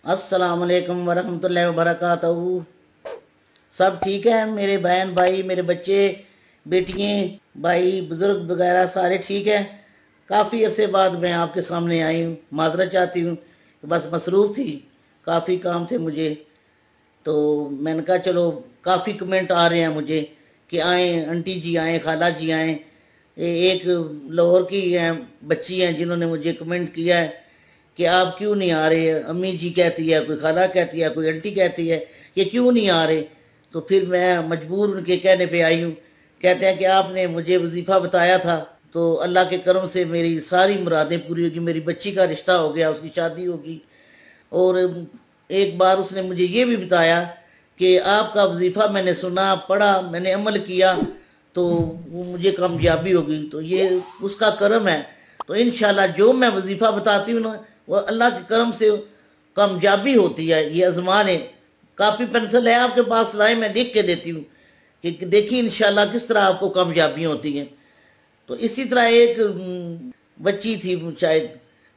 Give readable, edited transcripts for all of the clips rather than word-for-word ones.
अस्सलाम वालेकुम वरहमतुल्लाहि वबरकातुहू। सब ठीक है? मेरे बहन भाई, मेरे बच्चे बेटियाँ, भाई बुज़ुर्ग वगैरह सारे ठीक हैं। काफ़ी अरसे बाद मैं आपके सामने आई हूँ। माज़रत चाहती हूँ, बस मसरूफ़ थी, काफ़ी काम थे मुझे। तो मैंने कहा चलो, काफ़ी कमेंट आ रहे हैं मुझे कि आएँ आंटी जी, आएँ खाला जी, आएँ। एक लाहौर की हैं बच्ची हैं जिन्होंने मुझे कमेंट किया है कि आप क्यों नहीं आ रहे। अम्मी जी कहती है, कोई खाला कहती है, कोई आंटी कहती है कि क्यों नहीं आ रहे। तो फिर मैं मजबूर उनके कहने पे आई हूँ। कहते हैं कि आपने मुझे वजीफ़ा बताया था, तो अल्लाह के करम से मेरी सारी मुरादें पूरी होगी। मेरी बच्ची का रिश्ता हो गया, उसकी शादी होगी। और एक बार उसने मुझे ये भी बताया कि आपका वजीफ़ा मैंने सुना, पढ़ा, मैंने अमल किया तो वो मुझे कामयाबी होगी। तो ये उसका करम है। तो इंशाल्लाह जो मैं वजीफ़ा बताती हूँ ना, वो अल्लाह के करम से कामयाबी होती है। ये आजमान है। कापी पेंसिल है आपके पास, लाए, मैं लिख के देती हूँ कि देखिए इंशाल्लाह किस तरह आपको कामयाबी होती है। तो इसी तरह एक बच्ची थी शायद,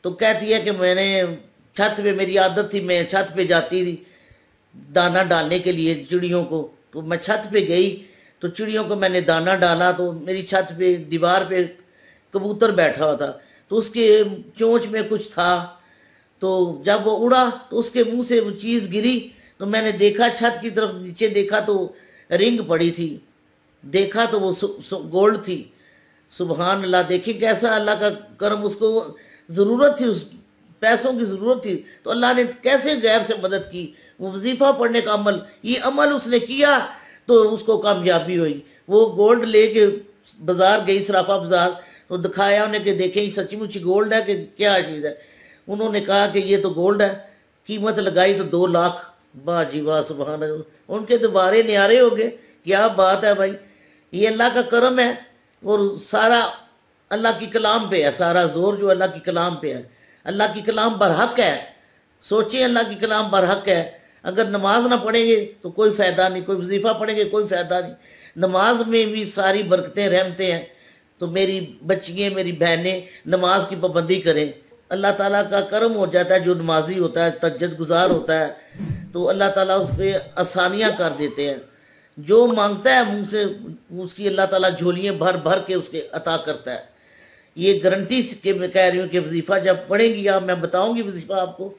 तो कहती है कि मैंने छत पे, मेरी आदत थी, मैं छत पे जाती थी दाना डालने के लिए चिड़ियों को। तो मैं छत पे गई तो चिड़ियों को मैंने दाना डाला, तो मेरी छत पे दीवार पे कबूतर बैठा हुआ था, तो उसके चोंच में कुछ था। तो जब वो उड़ा तो उसके मुंह से वो चीज़ गिरी। तो मैंने देखा, छत की तरफ नीचे देखा तो रिंग पड़ी थी। देखा तो वो गोल्ड थी। सुबहान अल्लाह। देखिए कैसा अल्लाह का करम। उसको ज़रूरत थी, उस पैसों की ज़रूरत थी, तो अल्लाह ने कैसे गैब से मदद की। वो वजीफ़ा पढ़ने का अमल, ये अमल उसने किया तो उसको कामयाबी हुई। वो गोल्ड लेके बाज़ार गई, सराफा बाज़ार, तो दिखाया उन्हें कि देखें सच्ची गोल्ड है कि क्या चीज़ है। उन्होंने कहा कि ये तो गोल्ड है। कीमत लगाई तो 2 लाख। वाह जी वाह, सुबहान अल्लाह। उनके तो बारे न्यारे हो गए। क्या बात है भाई, ये अल्लाह का करम है। और सारा अल्लाह की कलाम पे है, सारा जोर जो अल्लाह की कलाम पे है। अल्लाह की कलाम बरहक है। सोचें, अल्लाह की कलाम बरहक है। अगर नमाज ना पढ़ेंगे तो कोई फ़ायदा नहीं, कोई वजीफ़ा पढ़ेंगे कोई फ़ायदा नहीं। नमाज में भी सारी बरकतें रहमतें हैं। तो मेरी बच्चियाँ, मेरी बहनें नमाज की पाबंदी करें। अल्लाह ताला का करम हो जाता है। जो नमाजी होता है, तहज्जुद गुजार होता है, तो अल्लाह ताला उस पर आसानियाँ कर देते हैं। जो मांगता है मुँह से, उसकी अल्लाह ताला झोलियाँ भर भर के उसके अता करता है। ये गारंटी के मैं कह रही हूँ कि वजीफ़ा जब पढ़ेंगी आप, मैं बताऊंगी वजीफ़ा आपको।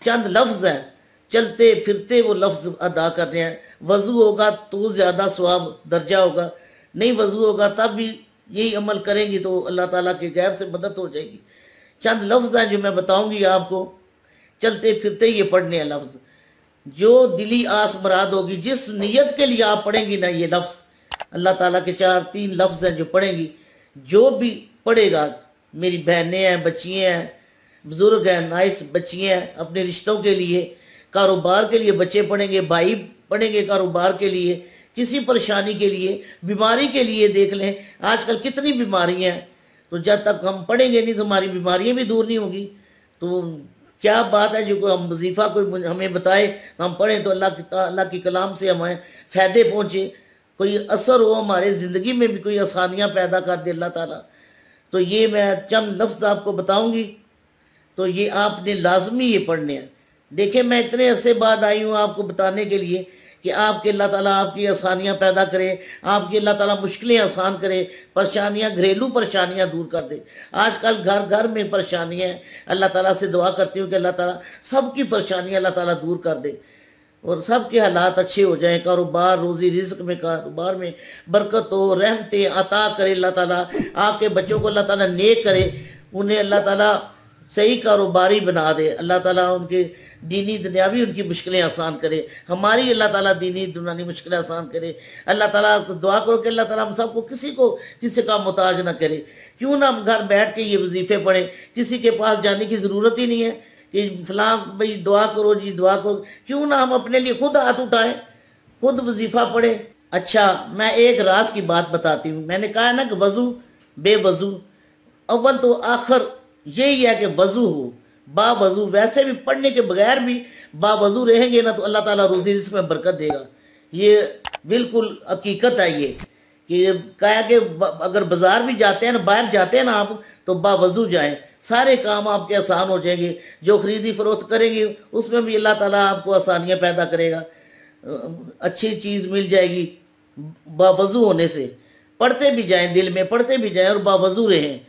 चंद लफ्ज़ हैं, चलते फिरते वो लफ्ज़ अदा कर रहे हैं। वज़ू होगा तो ज़्यादा सवाब दर्जा होगा, नहीं वज़ू होगा तब भी यही अमल करेंगी तो अल्लाह ताला के गैब से मदद हो जाएगी। चंद लफ्ज़ हैं जो मैं बताऊंगी आपको, चलते फिरते ये पढ़ने हैं लफ्ज़। जो दिली आस मुराद होगी, जिस नीयत के लिए आप पढ़ेंगी ना ये लफ्ज़, अल्लाह ताला के 3 लफ्ज़ हैं जो पढ़ेंगी, जो भी पढ़ेगा, मेरी बहनें हैं, बच्चियाँ हैं, बुज़ुर्ग हैं, नाइस बच्चियाँ हैं, अपने रिश्तों के लिए, कारोबार के लिए बच्चे पढ़ेंगे, भाई पढ़ेंगे कारोबार के लिए, किसी परेशानी के लिए, बीमारी के लिए। देख लें आजकल कितनी बीमारियाँ हैं, तो जब तक हम पढ़ेंगे नहीं तो हमारी बीमारियाँ भी दूर नहीं होगी। तो क्या बात है, जो कोई हम वजीफ़ा कोई हमें बताए तो हम पढ़ें तो अल्लाह की कलाम से हमें फ़ायदे पहुँचे, कोई असर हो, हमारे ज़िंदगी में भी कोई आसानियाँ पैदा कर दे अल्लाह ताला। तो ये मैं चंद लफ्ज़ आपको बताऊंगी, तो ये आपने लाजमी ये पढ़ने हैं। देखिए मैं इतने अरसे बाद आई हूँ आपको बताने के लिए कि आपके अल्लाह ताला आपकी आसानियाँ पैदा करे, आपकी अल्लाह ताला मुश्किलें आसान करे, परेशानियाँ, घरेलू परेशानियाँ दूर कर दे। आजकल घर घर में परेशानियाँ हैं। अल्लाह ताला से दुआ करती हूँ कि अल्लाह ताला सबकी परेशानियाँ अल्लाह ताला दूर कर दे और सबके हालात अच्छे हो जाएं। कारोबार, रोज़ी रिज़्क में, कारोबार में बरकत हो, रहमतें अता करे अल्लाह ताला। आपके बच्चों को अल्लाह ताला नेक करे, उन्हें अल्लाह ताला सही कारोबारी बना दे। अल्लाह ताला उनके दीनी दुनियावी उनकी मुश्किलें आसान करे। हमारी अल्लाह ताला दीनी दुनियावी मुश्किलें आसान करे। अल्लाह ताला को दुआ करो कि अल्लाह ताला हम सबको किसी का मोहताज ना करे। क्यों ना हम घर बैठ के ये वजीफ़े पढ़ें, किसी के पास जाने की ज़रूरत ही नहीं है कि फलां भाई दुआ करो जी, दुआ करो। क्यों ना हम अपने लिए खुद हाथ उठाएं, खुद वजीफ़ा पढ़ें। अच्छा, मैं एक राज की बात बताती हूँ। मैंने कहा है ना कि वज़ू बेवज़ू, अव्वल तो आखिर यही है कि वज़ू हो, बावज़ू। वैसे भी पढ़ने के बगैर भी बावज़ू रहेंगे ना तो अल्लाह ताला रोज़ी रिज़्क में बरकत देगा। ये बिल्कुल हकीकत है। ये कि कहा कि अगर बाज़ार भी जाते हैं ना, बाहर जाते हैं ना आप, तो बावज़ू जाएं। सारे काम आपके आसान हो जाएंगे। जो खरीदी फरोख्त करेंगे उसमें भी अल्लाह ताला आपको आसानियाँ पैदा करेगा। अच्छी चीज़ मिल जाएगी बावजू होने से। पढ़ते भी जाएं, दिल में पढ़ते भी जाएं और बावजू रहें।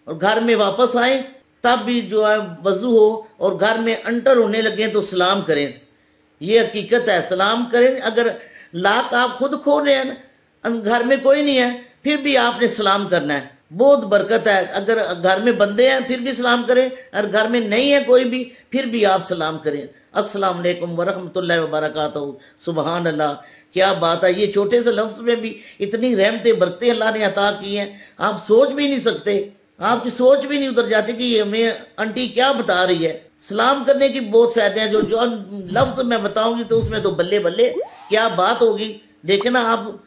और घर में वापस आएं तब भी जो है वजू हो, और घर में अंटर होने लगे तो सलाम करें। ये हकीकत है, सलाम करें। अगर लाख आप खुद खो रहे हैं, घर में कोई नहीं है, फिर भी आपने सलाम करना है, बहुत बरकत है। अगर घर में बंदे हैं फिर भी सलाम करें, और घर में नहीं है कोई भी फिर भी आप सलाम करें। अस्सलाम वालेकुम वरहमतुल्लाहि वबरकातुहू। सुबहान अल्लाह, क्या बात है। ये छोटे से लफ्ज़ में भी इतनी रहमतें बरकतें अल्लाह ने अता की हैं, आप सोच भी नहीं सकते। आपकी सोच भी नहीं उतर जाती कि ये हमें आंटी क्या बता रही है। सलाम करने की बहुत फायदे हैं। जो जो लफ्ज़ मैं बताऊंगी तो उसमें तो बल्ले बल्ले क्या बात होगी। लेकिन आप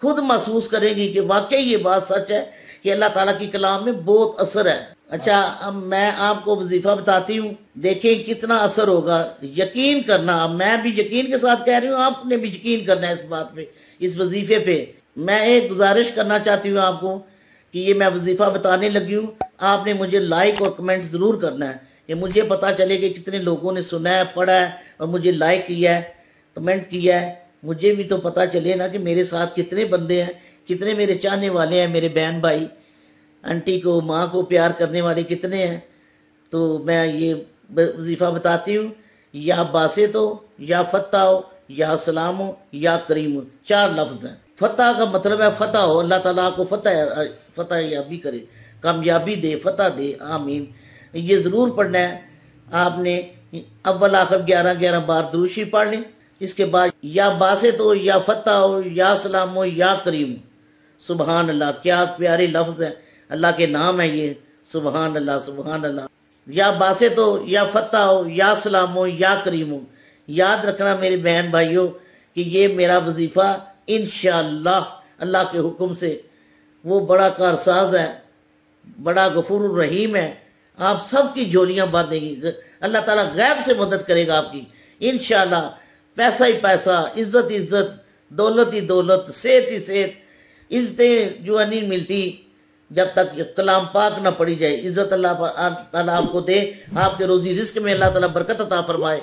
खुद महसूस करेंगी कि वाकई ये बात सच है कि अल्लाह ताला की कलाम में बहुत असर है। अच्छा, अब मैं आपको वजीफ़ा बताती हूँ, देखें कितना असर होगा। यकीन करना, अब मैं भी यकीन के साथ कह रही हूँ, आपने भी यकीन करना है इस बात पे, इस वजीफ़े पे। मैं एक गुजारिश करना चाहती हूँ आपको कि ये मैं वजीफ़ा बताने लगी हूँ, आपने मुझे लाइक और कमेंट ज़रूर करना है, कि मुझे पता चले कि कितने लोगों ने सुना है, पढ़ा है और मुझे लाइक किया है, कमेंट किया है। मुझे भी तो पता चले ना कि मेरे साथ कितने बंदे हैं, कितने मेरे चाहने वाले हैं, मेरे बहन भाई, आंटी को, माँ को प्यार करने वाले कितने हैं। तो मैं ये वजीफ़ा बताती हूँ, या बासितो, या फत्ता हो, या सलाम हो, या करीम हो। 4 लफ्ज़ हैं। फतह का मतलब है फतह हो, अल्लाह ताला आपको फतह याबी करे, कामयाबी दे, फतह दे, आमीन। ये ज़रूर पढ़ना है आपने। अव्वल आखिर 11-11 बार दुरूद शरीफ पढ़ लें। इसके बाद या बासित हो, या फतह हो, या सलाम हो, या करीम हो। सुबहान अल्लाह, क्या प्यारे लफ्ज़ हैं, अल्लाह के नाम है ये। सुबहान अल्लाह, सुबहान अल्लाह। या बासित हो, या फतह हो, या सलाम हो, या करीम हो। याद रखना मेरे बहन भाइयों कि ये मेरा वजीफ़ा इंशाअल्लाह अल्लाह के हुक्म से, वो बड़ा कारसाज है, बड़ा गफूर रहीम है, आप सबकी झोलियां बांधेगी। अल्लाह ताला गैब से मदद करेगा आपकी इंशाअल्लाह। पैसा ही पैसा, इज्जत ही इज्जत, दौलत ही दौलत, सेहत ही सेहत। इज्जतें जो है नहीं मिलती जब तक कलाम पाक ना पड़ी जाए। इज्जत अल्लाह ताला आपको दे, आपके रोजी रिस्क में अल्लाह ताला बरकत अता फरमाए।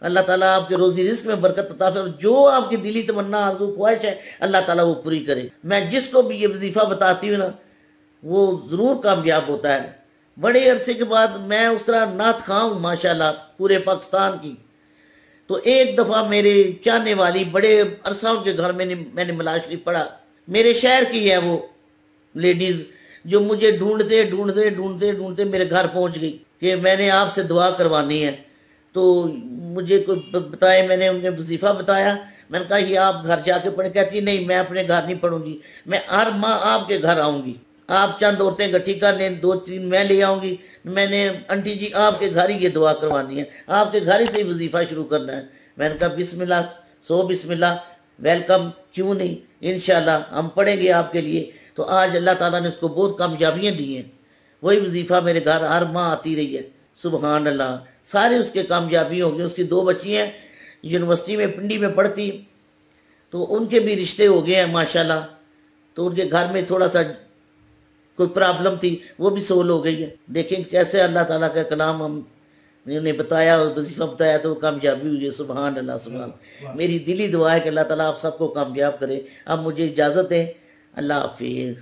अल्लाह ताला आपके रोजी रिस्क में बरकत अता फरमाए। जो आपकी दिली तमन्ना, आरज़ू, ख्वाहिश है, अल्लाह ताला वो पूरी करे। मैं जिसको भी ये वजीफ़ा बताती हूँ ना, वो ज़रूर कामयाब होता है। बड़े अरसे के बाद मैं उस तरह नात खां हूँ माशाल्लाह पूरे पाकिस्तान की। तो एक दफ़ा मेरे चाहने वाली, बड़े अरसा उनके घर में मैंने मिलाद शरीफ पढ़ा। मेरे शहर की है वो लेडीज़, जो मुझे ढूंढते ढूंढते ढूंढते ढूंढते मेरे घर पहुंच गई कि मैंने आपसे दुआ करवानी है। तो मुझे कोई बताए, मैंने उन्हें वजीफ़ा बताया। मैंने कहा ये आप घर जाके पढ़े। कहती नहीं, मैं अपने घर नहीं पढ़ूंगी, मैं हर माह आपके घर आऊँगी। आप चंद औरतें इकट्ठी कर लें, 2-3 मैं ले आऊँगी। मैंने आंटी जी आपके घर ही ये दुआ करवानी है, आपके घर ही से वजीफ़ा शुरू करना है। मैंने कहा बिस्मिल्लाह, सो बिस्मिल्लाह, वेलकम, क्यों नहीं, इंशाल्लाह हम पढ़ेंगे आपके लिए। तो आज अल्लाह ताला ने उसको बहुत कामयाबियाँ दी हैं। वही वजीफ़ा मेरे घर हर माह आती रही है। सुबहान अल्लाह, सारे उसके कामयाबी हो गए। उसकी 2 बच्ची हैं, यूनिवर्सिटी में पिंडी में पढ़ती, तो उनके भी रिश्ते हो गए हैं माशाल्लाह। तो उनके घर में थोड़ा सा कोई प्रॉब्लम थी, वो भी सोल्व हो गई है। देखें कैसे अल्लाह ताला का कलाम हमने उन्हें बताया और वजीफ़ा बताया तो कामयाबी हुई है। सुबहान अल्लाह, सुबहान। मेरी दिली दुआ है कि अल्लाह ताला आप सबको कामयाब करे। अब मुझे इजाज़त है, अल्लाह हाफिज़।